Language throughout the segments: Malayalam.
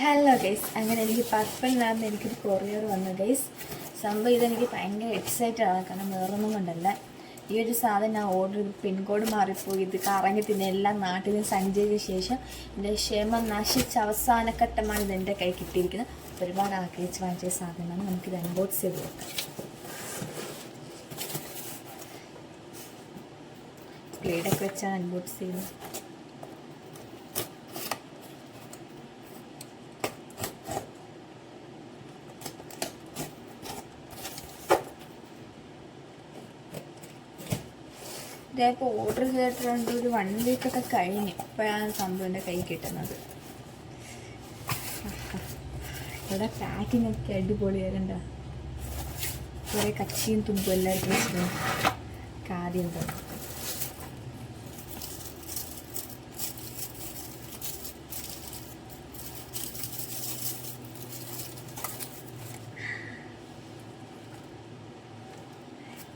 ഹലോ ഗൈസ്, അങ്ങനെ എനിക്ക് പർപ്പിളിനകത്ത് എനിക്കൊരു കൊറിയർ വന്നു ഗൈസ്. സംഭവം ഇതെനിക്ക് ഭയങ്കര എക്സൈറ്റഡ് ആണ്. കാരണം വേറൊന്നും കൊണ്ടല്ല, ഈ ഒരു സാധനം ഞാൻ ഓർഡർ ചെയ്ത് പിൻകോഡ് മാറിപ്പോയി. ഇത് കറങ്ങി പിന്നെ എല്ലാ നാട്ടിലും സഞ്ചരിച്ച ശേഷം എൻ്റെ ക്ഷമ നശിച്ച അവസാനഘട്ടമാണ് ഇതെൻ്റെ കൈ കിട്ടിയിരിക്കുന്നത്. ഒരുപാട് ആഗ്രഹിച്ച് വാങ്ങിച്ച സാധനമാണ്. നമുക്കിത് അൺബോക്സ് ചെയ്ത് നോക്കാം. പ്ലേഡൊക്കെ വെച്ചാണ് അൺബോക്സ് ചെയ്യുന്നത്. ഇതേപ്പോൾ ഓർഡർ ചെയ്തിട്ടുണ്ട് ഒരു 1 വീക്കൊക്കെ കഴിഞ്ഞ് ഇപ്പോഴാണ് സംഭവം എൻ്റെ കൈ കിട്ടുന്നത്. ഇവിടെ പാക്കിംഗ് ഒക്കെ അടിപൊളിയാകണ്ട, കുറേ കച്ചിയും തുമ്പും എല്ലാവർക്കും വെച്ചിട്ട് കാര്യം തോന്നും.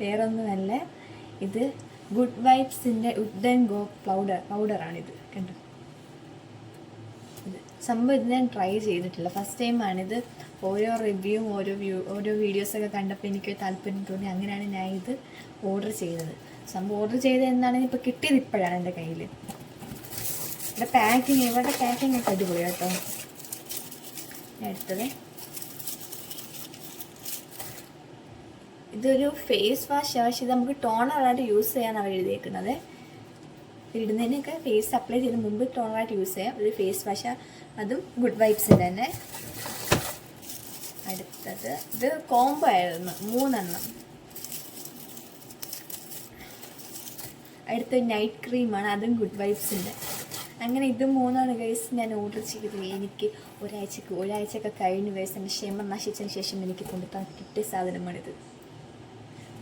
വേറൊന്നുമല്ല, ഇത് ഗുഡ് വൈബ്സിൻ്റെ വുഡ് ആൻഡ് ഗോ പൗഡറാണിത്. കണ്ടോ, ഇത് സംഭവം ഇത് ഞാൻ ട്രൈ ചെയ്തിട്ടില്ല, ഫസ്റ്റ് ടൈമാണിത്. ഓരോ റിവ്യൂവും ഓരോ വീഡിയോസൊക്കെ കണ്ടപ്പോൾ എനിക്ക് താല്പര്യം തോന്നി. അങ്ങനെയാണ് ഞാൻ ഇത് ഓർഡർ ചെയ്തത്. സംഭവം ഓർഡർ ചെയ്തത് എന്താണെന്ന് ഇപ്പോൾ കിട്ടിയത് ഇപ്പോഴാണ് എൻ്റെ കയ്യിൽ. ഇവിടെ പാക്കിങ് ഒക്കെ അടിപൊളി കേട്ടോ. ഞാൻ എടുത്തത് ഇതൊരു ഫേസ് വാഷ്. പക്ഷേ ഇത് നമുക്ക് ടോണറായിട്ട് യൂസ് ചെയ്യാൻ അവർ എഴുതിയേക്കുന്നത്. ഇടുന്നതിനൊക്കെ ഫേസ് അപ്ലൈ ചെയ്ത് മുമ്പ് ടോണറായിട്ട് യൂസ് ചെയ്യാം. ഒരു ഫേസ് വാഷ്, അതും ഗുഡ് വൈബ്സിൻ്റെ തന്നെ. അടുത്തത് ഇത് കോംബോ ആയിരുന്നു, 3 എണ്ണം. അടുത്ത നൈറ്റ് ക്രീമാണ്, അതും ഗുഡ് വൈബ്സിൻ്റെ. അങ്ങനെ ഇത് 3 ഗൈസ് ഞാൻ ഓർഡർ ചെയ്ത്. എനിക്ക് ഒരാഴ്ചയൊക്കെ കഴിഞ്ഞ് ഗൈസ് എൻ്റെ ക്ഷമ നശിച്ചതിന് ശേഷം എനിക്ക് കൊണ്ടുത്താൻ കിട്ടിയ സാധനമാണിത്.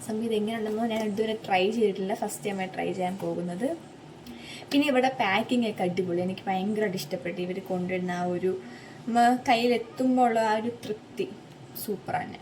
സംഭവം ഇതെങ്ങനെയുണ്ടെന്നോ ഞാൻ ഇതുവരെ ട്രൈ ചെയ്തിട്ടില്ല, ഫസ്റ്റ് ടൈമായി ട്രൈ ചെയ്യാൻ പോകുന്നത്. പിന്നെ ഇവിടെ പാക്കിംഗ് ഒക്കെ അടിപൊളി, എനിക്ക് ഭയങ്കരമായിട്ട് ഇഷ്ടപ്പെട്ടു. ഇവർ കൊണ്ടുവരുന്ന ആ ഒരു കയ്യിലെത്തുമ്പോൾ ഉള്ള ആ ഒരു തൃപ്തി സൂപ്പറാണ്.